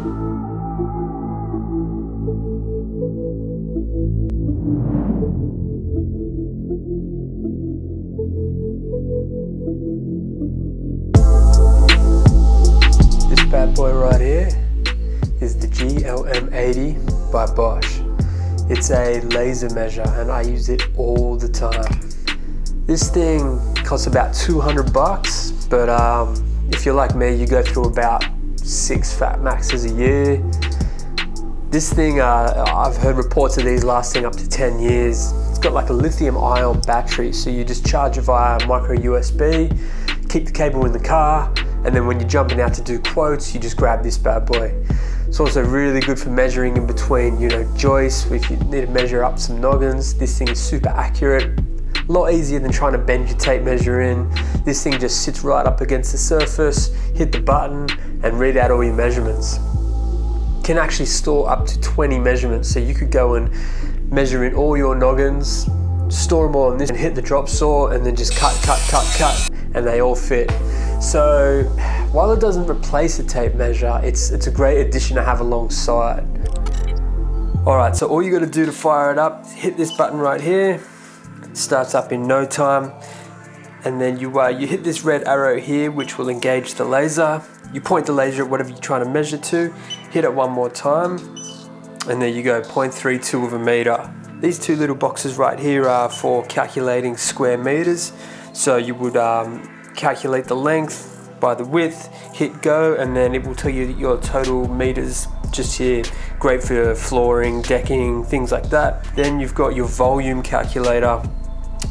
This bad boy right here is the GLM80 by Bosch. It's a laser measure and I use it all the time. This thing costs about 200 bucks, but if you're like me, you go through about 6 Fat Maxes a year. This thing, I've heard reports of these lasting up to 10 years. It's got like a lithium ion battery, so you just charge it via micro USB, keep the cable in the car, and then when you're jumping out to do quotes, you just grab this bad boy. It's also really good for measuring in between, you know, joists. If you need to measure up some noggins, this thing is super accurate. A lot easier than trying to bend your tape measure in. This thing just sits right up against the surface, hit the button, and read out all your measurements. Can actually store up to 20 measurements, so you could go and measure in all your noggins, store them all on this, and hit the drop saw, and then just cut, and they all fit. So while it doesn't replace a tape measure, it's a great addition to have alongside. Alright, so all you got to do to fire it up, hit this button right here. It starts up in no time, and then you hit this red arrow here, which will engage the laser. You point the laser at whatever you're trying to measure to, hit it one more time, and there you go, 0.32 of a meter. These two little boxes right here are for calculating square meters. So you would calculate the length by the width, hit go, and then it will tell you your total meters just here. Great for flooring, decking, things like that. Then you've got your volume calculator,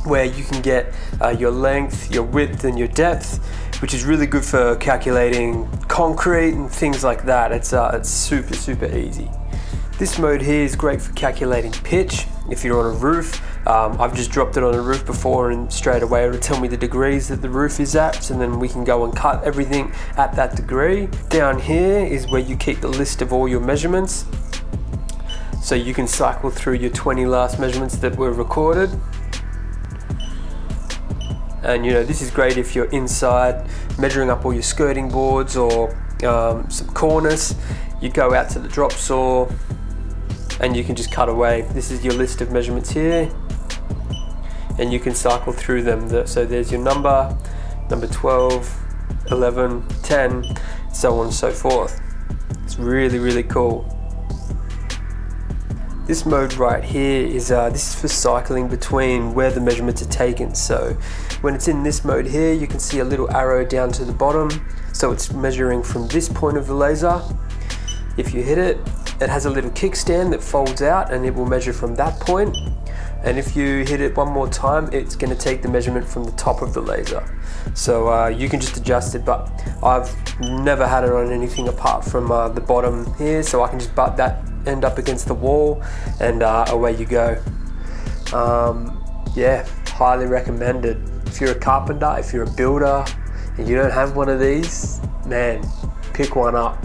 where you can get your length, your width, and your depth, which is really good for calculating concrete and things like that. It's super easy. This mode here is great for calculating pitch if you're on a roof. I've just dropped it on a roof before, and straight away it'll tell me the degrees that the roof is at, so then we can go and cut everything at that degree. Down here is where you keep the list of all your measurements, so you can cycle through your 20 last measurements that were recorded. And you know, this is great if you're inside measuring up all your skirting boards or some cornice. You go out to the drop saw and you can just cut away. This is your list of measurements here, and you can cycle through them. So there's your number 12, 11, 10, so on and so forth. It's really cool. This mode right here is this is for cycling between where the measurements are taken. So when it's in this mode here, you can see a little arrow down to the bottom, so it's measuring from this point of the laser. If you hit it, it has a little kickstand that folds out and it will measure from that point. And if you hit it one more time, it's going to take the measurement from the top of the laser. So you can just adjust it, but I've never had it on anything apart from the bottom here, so I can just butt that end up against the wall and away you go. Yeah, highly recommended. If you're a carpenter, if you're a builder and you don't have one of these, man, pick one up.